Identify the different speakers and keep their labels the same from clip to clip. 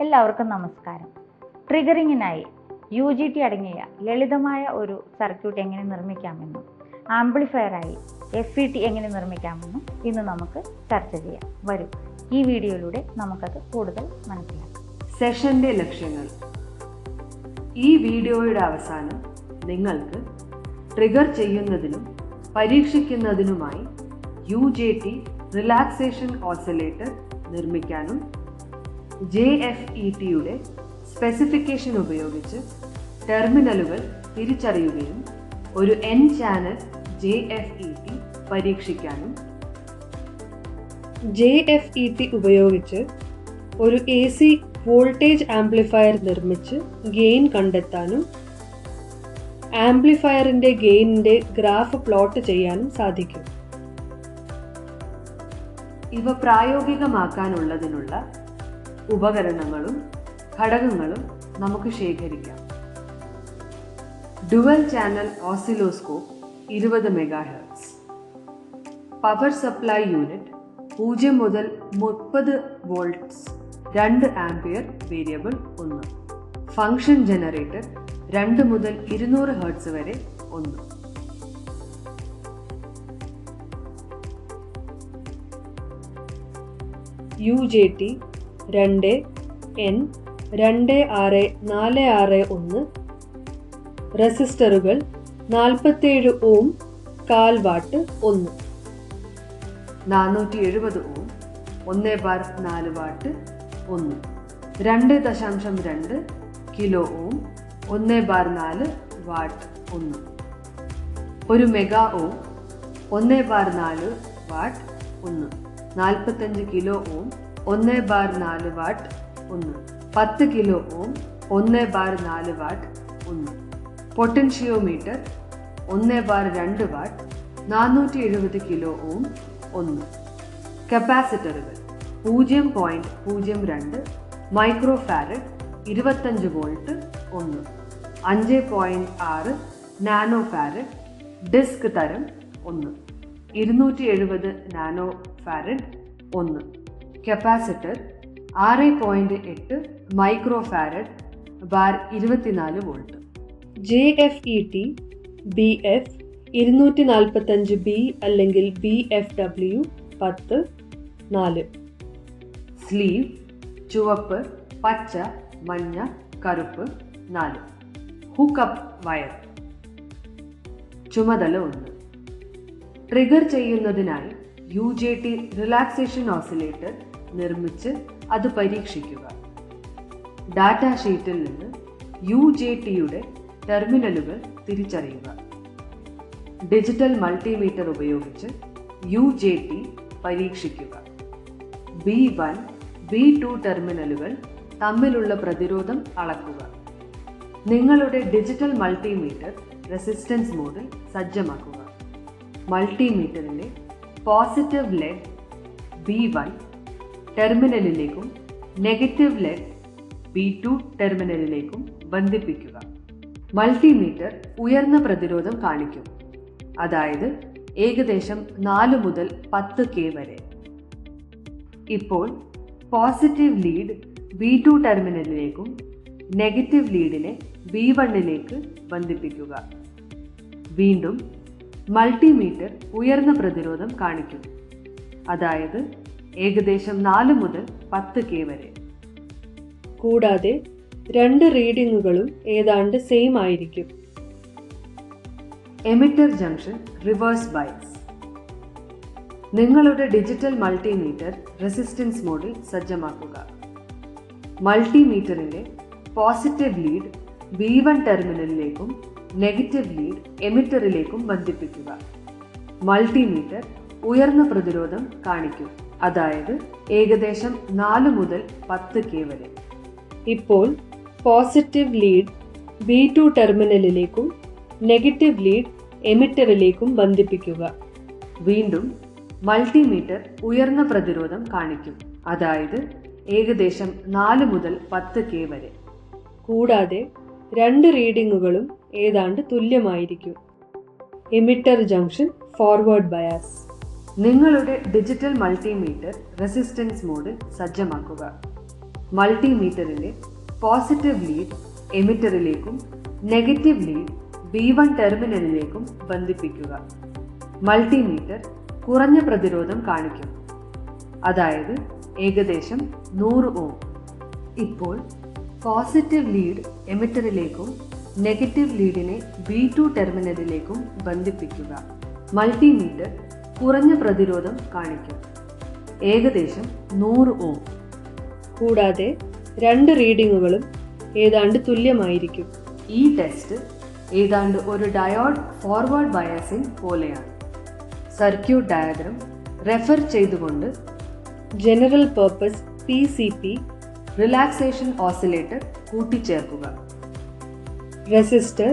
Speaker 1: എല്ലാവർക്കും നമസ്കാരം. ട്രിഗറിങ്ങിനായി UJT അടങ്ങിയ ലളിതമായ ഒരു സർക്യൂട്ട് എങ്ങനെ നിർമ്മിക്കാമെന്നും ആംപ്ലിഫയറായി FET എങ്ങനെ നിർമ്മിക്കാമെന്നും ഇന്ന് നമുക്ക് ചർച്ച ചെയ്യാം. വരൂ, ഈ വീഡിയോയിലൂടെ നമുക്കത് കൂടുതൽ മനസ്സിലാക്കാം.
Speaker 2: സെഷന്റെ ലക്ഷ്യങ്ങൾ. ഈ വീഡിയോയുടെ അവസാനം നിങ്ങൾക്ക് ട്രിഗർ ചെയ്യുന്നതിനും പരീക്ഷിക്കുന്നതിനുമായി UJT റിലാക്സേഷൻ ഓസിലേറ്റർ നിർമ്മിക്കാനും JFETയുടെ സ്പെസിഫിക്കേഷൻ ഉപയോഗിച്ച് ടെർമിനലുകൾ തിരിച്ചറിയുകയും ഒരു N ചാനൽ JFET പരീക്ഷിക്കാനും
Speaker 3: JFET ഉപയോഗിച്ച് ഒരു AC വോൾട്ടേജ് ആംപ്ലിഫയർ നിർമ്മിച്ച് ഗെയിൻ കണ്ടെത്താനും ആംപ്ലിഫയറിൻ്റെ ഗെയിനിൻ്റെ ഗ്രാഫ് പ്ലോട്ട് ചെയ്യാനും സാധിക്കും.
Speaker 2: ഇവ പ്രായോഗികമാക്കാനുള്ളതിനുള്ള ഉപകരണങ്ങളും ഘടകങ്ങളും നമുക്ക് ശേഖരിക്കാം. Dual channel oscilloscope 20 MHz, power supply unit 0 മുതൽ 30 volts 2 ampere variable 1, function generator 2 മുതൽ 200 ഹെർട്സ് വരെ 1.
Speaker 3: UJT 2N2646 റെസിസ്റ്ററുകൾ 47 ohm 1/4 watt 1,
Speaker 2: 470 ohm 1/4 watt 1, 2.2 kilo ohm 1/4 watt 1, 1 mega ohm 1/4 watt 1, 45 kilo ohm 1/4 watt 1, 10 kilo ohm 1/4 watt 1, potentiometer 1/2 watt 470 kilo ohm 1. കപ്പാസിറ്ററുകൾ 0.02 micro farad 25 volt 1, 5.6 nano farad disk തരം 1, 270 nano farad 1. Capacitor 6.8 micro farad bar 24 volt.
Speaker 3: JFET BF 245B അല്ലെങ്കിൽ BFW 10 4.
Speaker 2: Sleeve ചുവപ്പ്, പച്ച, മഞ്ഞ, കറുപ്പ് 4. Hookup wire. ചുമതല 1. Trigger ചെയ്യുന്നതിനായി UJT relaxation oscillator നിർമ്മിച്ച് അത് പരീക്ഷിക്കുക. ഡാറ്റാ ഷീറ്റിൽ നിന്ന് UJTയുടെ ടെർമിനലുകൾ തിരിച്ചറിയുക. ഡിജിറ്റൽ മൾട്ടിമീറ്റർ ഉപയോഗിച്ച് UJT പരീക്ഷിക്കുക. B1, B2 ടെർമിനലുകൾ തമ്മിലുള്ള പ്രതിരോധം അളക്കുക. നിങ്ങളുടെ ഡിജിറ്റൽ മൾട്ടിമീറ്റർ റെസിസ്റ്റൻസ് മോഡിൽ സജ്ജമാക്കുക. മൾട്ടിമീറ്ററിലെ പോസിറ്റീവ് ലെഡ് B1 ടെർമിനലിലേക്കും നെഗറ്റീവ് ലെഡ് B2 ടെർമിനലിലേക്കും ബന്ധിപ്പിക്കുക. മൾട്ടിമീറ്റർ ഉയർന്ന പ്രതിരോധം കാണിക്കും, അതായത് ഏകദേശം 4 മുതൽ 10K വരെ. ഇപ്പോൾ പോസിറ്റീവ് ലീഡ് B2 ടെർമിനലിലേക്കും നെഗറ്റീവ് ലീഡിനെ B1ലേക്ക് ബന്ധിപ്പിക്കുക. വീണ്ടും മൾട്ടിമീറ്റർ ഉയർന്ന പ്രതിരോധം കാണിക്കും, അതായത് ഏകദേശം 4 മുതൽ 10K വരെ.
Speaker 3: കൂടാതെ 2 റീഡിങ്ങുകളും ഏതാണ്ട് സെയിം ആയിരിക്കും.
Speaker 2: Emitter junction reverse bias. നിങ്ങളുടെ ഡിജിറ്റൽ മൾട്ടിമീറ്റർ റെസിസ്റ്റൻസ് മോഡിൽ സജ്ജമാക്കുക. മൾട്ടിമീറ്ററിൻ്റെ പോസിറ്റീവ് ലീഡ് B1 ടെർമിനലിലേക്കും നെഗറ്റീവ് ലീഡ് എമിറ്ററിലേക്കും ബന്ധിപ്പിക്കുക. മൾട്ടിമീറ്റർ ഉയർന്ന പ്രതിരോധം കാണിക്കും, അതായത് ഏകദേശം 4 മുതൽ 10K വരെ.
Speaker 3: ഇപ്പോൾ പോസിറ്റീവ് ലീഡ് B2 ടെർമിനലിലേക്കും നെഗറ്റീവ് ലീഡ് എമിറ്ററിലേക്കും ബന്ധിപ്പിക്കുക.
Speaker 2: വീണ്ടും മൾട്ടിമീറ്റർ ഉയർന്ന പ്രതിരോധം കാണിക്കും, അതായത് ഏകദേശം 4 മുതൽ 10K വരെ.
Speaker 3: കൂടാതെ 2 റീഡിങ്ങുകളും ഏതാണ്ട് തുല്യമായിരിക്കും. Emitter junction forward bias.
Speaker 2: നിങ്ങളുടെ ഡിജിറ്റൽ മൾട്ടിമീറ്റർ റെസിസ്റ്റൻസ് മോഡിൽ സജ്ജമാക്കുക. മൾട്ടിമീറ്ററിലെ പോസിറ്റീവ് ലീഡ് എമിറ്ററിലേക്കും നെഗറ്റീവ് ലീഡ് B1 ടെർമിനലിലേക്കും ബന്ധിപ്പിക്കുക. മൾട്ടിമീറ്റർ കുറഞ്ഞ പ്രതിരോധം കാണിക്കും, അതായത് ഏകദേശം 100 ഓം. ഇപ്പോൾ പോസിറ്റീവ് ലീഡ് എമിറ്ററിലേക്കും നെഗറ്റീവ് ലീഡിനെ B2 ടെർമിനലിലേക്കും ബന്ധിപ്പിക്കുക. മൾട്ടിമീറ്റർ കുറഞ്ഞ പ്രതിരോധം കാണിക്കും, ഏകദേശം 100 ഓം.
Speaker 3: കൂടാതെ 2 റീഡിങ്ങുകളും ഏതാണ്ട് തുല്യമായിരിക്കും.
Speaker 2: ഈ ടെസ്റ്റ് ഏതാണ്ട് ഒരു ഡയോഡ് ഫോർവേഡ് ബയാസിംഗ് പോലെയാണ്. സർക്യൂട്ട് ഡയഗ്രം റെഫർ ചെയ്തുകൊണ്ട്
Speaker 3: general purpose PCP
Speaker 2: relaxation oscillator കൂട്ടിച്ചേർക്കുക.
Speaker 3: റെസിസ്റ്റർ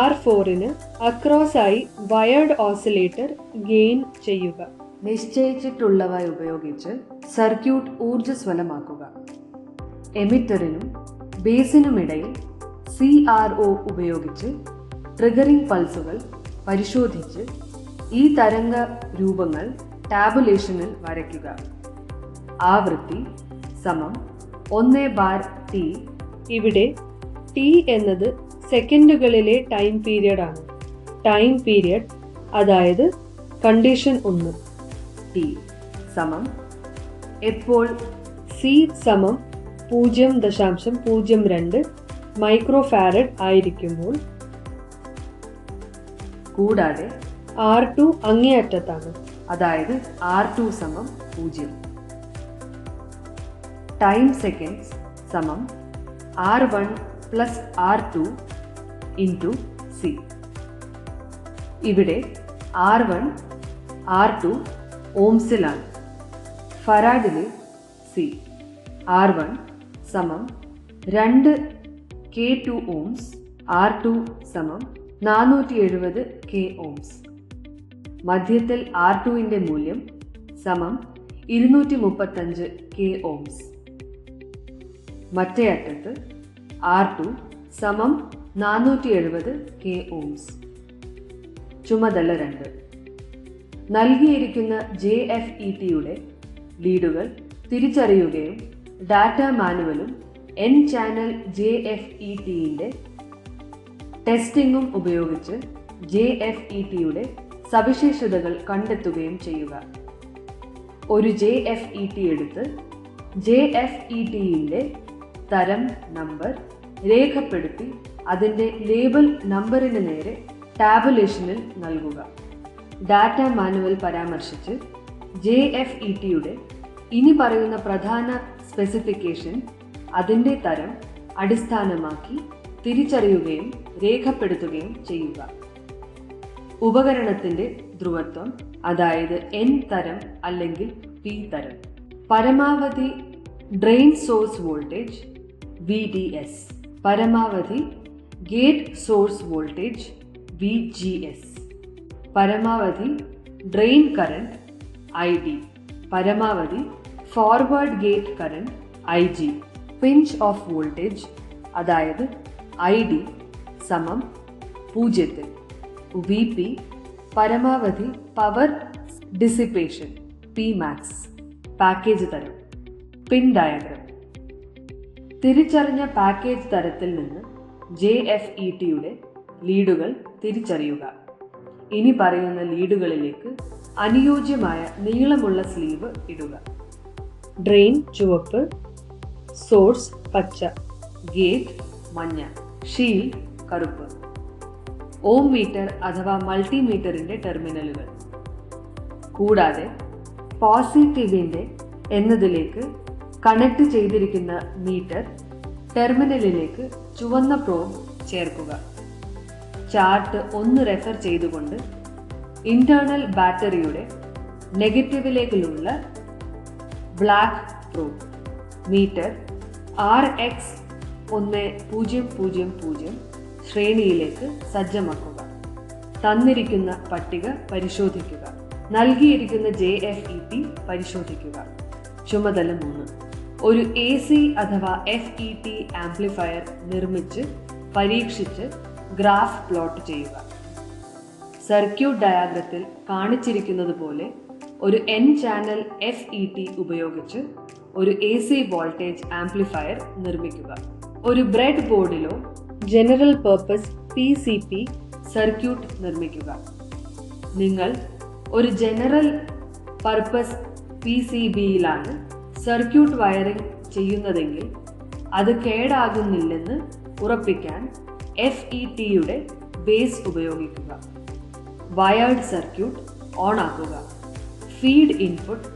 Speaker 3: R4ന് അക്രോസ് ആയി വയർഡ് ഓസിലേറ്റർ ഗെയിൻ ചെയ്യുക.
Speaker 2: നിശ്ചയിച്ചിട്ടുള്ളവ ഉപയോഗിച്ച് സർക്യൂട്ട് ഊർജ്ജസ്വലമാക്കുക. എമിറ്ററിനും ബേസിനുമിടയിൽ CRO ഉപയോഗിച്ച് ട്രിഗറിംഗ് പൾസുകൾ പരിശോധിച്ച് ഈ തരംഗ രൂപങ്ങൾ ടാബുലേഷനിൽ വരയ്ക്കുക. ആവൃത്തി സമം 1/T.
Speaker 3: ഇവിടെ T എന്നത് സെക്കൻഡുകളിലെ ടൈം പീരിയഡ് ആണ്. ടൈം പീരിയഡ് അതായത് കണ്ടീഷൻ 1.
Speaker 2: T സമം എപ്പോൾ
Speaker 3: C സമം 0.02 മൈക്രോ ഫാരഡ് ആയിരിക്കുമ്പോൾ,
Speaker 2: കൂടാതെ
Speaker 3: R2 അങ്ങേയറ്റത്താണ്,
Speaker 2: അതായത് R2 സമം 0. ടൈം സെക്കൻഡ്സ് സമം R1 plus R2 into C. ഇവിടെ R1 R2 ഓംസിലാണ്, ഫറാഡിലെ C. R1 സമം 2 K2 ഓംസ്, R2 സമം 470 K ഓംസ്. മധ്യത്തിൽ R2ൻ്റെ മൂല്യം സമം 235 K ഓംസ്. മറ്റേ അറ്റത്ത് R2 സമം 470 K ഓംസ്. ചുമതല 2. നൽകിയിരിക്കുന്ന JFETയുടെ ലീഡുകൾ തിരിച്ചറിയുകയും ഡാറ്റ മാനുവലും N ചാനൽ JFETൻ്റെ ടെസ്റ്റിംഗും ഉപയോഗിച്ച് JFETയുടെ സവിശേഷതകൾ കണ്ടെത്തുകയും ചെയ്യുക. ഒരു JFET എടുത്ത് JFETൻ്റെ തരം നമ്പർ രേഖപ്പെടുത്തി അതിൻ്റെ ലേബൽ നമ്പറിന് നേരെ ടാബുലേഷനിൽ നൽകുക. ഡാറ്റ മാനുവൽ പരാമർശിച്ച് JFETയുടെ ഇനി പറയുന്ന പ്രധാന സ്പെസിഫിക്കേഷൻ അതിൻ്റെ തരം അടിസ്ഥാനമാക്കി തിരിച്ചറിയുകയും രേഖപ്പെടുത്തുകയും ചെയ്യുക. ഉപകരണത്തിൻ്റെ ധ്രുവത്വം, അതായത് N തരം അല്ലെങ്കിൽ P തരം. പരമാവധി ഡ്രെയിൻ സോഴ്സ് വോൾട്ടേജ് VDS, പരമാവധി ഗേറ്റ് സോഴ്സ് വോൾട്ടേജ് VGS, പരമാവധി ഡ്രെയിൻ കറന്റ് ID, പരമാവധി forward gate current IG. Pinch of voltage, അതായത് ID സമം 0. VP പരമാവധി പവർ ഡിസിപ്പേഷൻ Pmax. പാക്കേജ് തരം. പിൻ ഡയഗ്രം. തിരിച്ചറിഞ്ഞ പാക്കേജ് തരത്തിൽ നിന്ന് JFETയുടെ ലീഡുകൾ തിരിച്ചറിയുക. ഇനി പറയുന്ന ലീഡുകളിലേക്ക് അനുയോജ്യമായ നീളമുള്ള സ്ലീവ് ഇടുക.
Speaker 3: ഡ്രെയിൻ ചുവപ്പ്, സോഴ്സ് പച്ച,
Speaker 2: ഗേറ്റ് മഞ്ഞ, ഷീൽഡ് കറുപ്പ്. ഓം മീറ്റർ അഥവാ മൾട്ടിമീറ്ററിൻ്റെ ടെർമിനലുകൾ. കൂടാതെ പോസിറ്റീവിൻ്റെ എന്നതിലേക്ക് കണക്ട് ചെയ്തിരിക്കുന്ന മീറ്റർ ടെർമിനലിലേക്ക് ചുവന്ന പ്രോബ് ചേർക്കുക. ചാർട്ട് 1 റെഫർ ചെയ്തുകൊണ്ട് ഇന്റേണൽ ബാറ്ററിയുടെ നെഗറ്റീവിലേക്കുള്ള ബ്ലാക്ക് പ്രോബ് മീറ്റർ RX1000 ശ്രേണിയിലേക്ക് സജ്ജമാക്കുക. തന്നിരിക്കുന്ന പട്ടിക പരിശോധിക്കുക. നൽകിയിരിക്കുന്ന JFET പരിശോധിക്കുക. ചുമതല 3. ഒരു AC അഥവാ FET ആംപ്ലിഫയർ നിർമ്മിച്ച് പരീക്ഷിച്ച് ഗ്രാഫ് പ്ലോട്ട് ചെയ്യുക. സർക്യൂട്ട് ഡയഗ്രത്തിൽ കാണിച്ചിരിക്കുന്നത് പോലെ ഒരു N ചാനൽ FET ഉപയോഗിച്ച് ഒരു AC വോൾട്ടേജ് ആംപ്ലിഫയർ നിർമ്മിക്കുക. ഒരു ബ്രെഡ് ബോർഡിലോ
Speaker 3: ജനറൽ പർപ്പസ് PCP
Speaker 2: സർക്യൂട്ട് നിർമ്മിക്കുക. നിങ്ങൾ ഒരു ജനറൽ പർപ്പസ് PCBയിലാണ് സർക്യൂട്ട് വയറിംഗ് ചെയ്യുന്നതെങ്കിൽ അത് കേടാകുന്നില്ലെന്ന് ഉറപ്പിക്കാൻ FETയുടെ ബേസ് ഉപയോഗിക്കുക. വയേർഡ് സർക്യൂട്ട് ഓൺ ആക്കുക. ഫീഡ് ഇൻപുട്ട്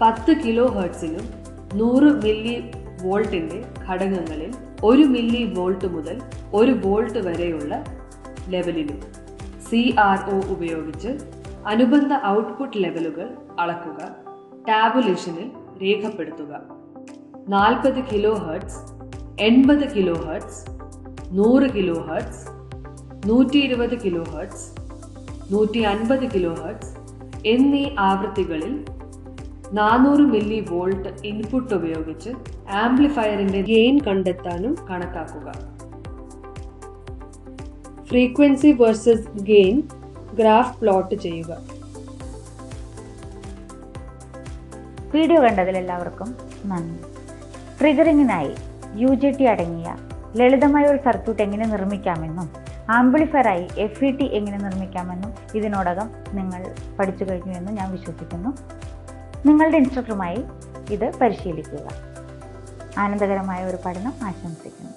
Speaker 2: 10 കിലോ ഹെർട്സിലും 100 മില്ലി വോൾട്ടിൻ്റെ ഘടകങ്ങളിൽ 1 മില്ലി വോൾട്ട് മുതൽ 1 വോൾട്ട് വരെയുള്ള ലെവലിലും CRO ഉപയോഗിച്ച് അനുബന്ധ ഔട്ട്പുട്ട് ലെവലുകൾ അളക്കുക. ടാബുലേഷനിൽ രേഖപ്പെടുത്തുക. 40 kilo hertz, 80 kilo hertz, 100 kilo hertz, 120 kilo hertz, 150 kilo hertz എന്നീ ആവൃത്തികളിൽ 400 മില്ലി വോൾട്ട് ഇൻപുട്ട് ഉപയോഗിച്ച് ആംപ്ലിഫയറിന്റെ
Speaker 3: ഗെയിൻ കണ്ടെത്താനും
Speaker 2: കണക്കാക്കുക.
Speaker 3: Frequency versus gain graph plot ചെയ്യുക.
Speaker 1: വീഡിയോ കണ്ടതിൽ എല്ലാവർക്കും നന്ദി. ട്രിഗറിങ്ങിനായി UJT അടങ്ങിയ ലളിതമായ ഒരു സർക്യൂട്ട് എങ്ങനെ നിർമ്മിക്കാമെന്നും ആംപ്ലിഫയറായി FET എങ്ങനെ നിർമ്മിക്കാമെന്നും ഇതിനോടകം നിങ്ങൾ പഠിച്ചു കഴിഞ്ഞു എന്ന് ഞാൻ വിശ്വസിക്കുന്നു. നിങ്ങളുടെ ഇൻസ്ട്രക്ടറുമായി ഇത് പരിശീലിക്കുക. ആനന്ദകരമായ ഒരു പഠനം ആശംസിക്കുന്നു.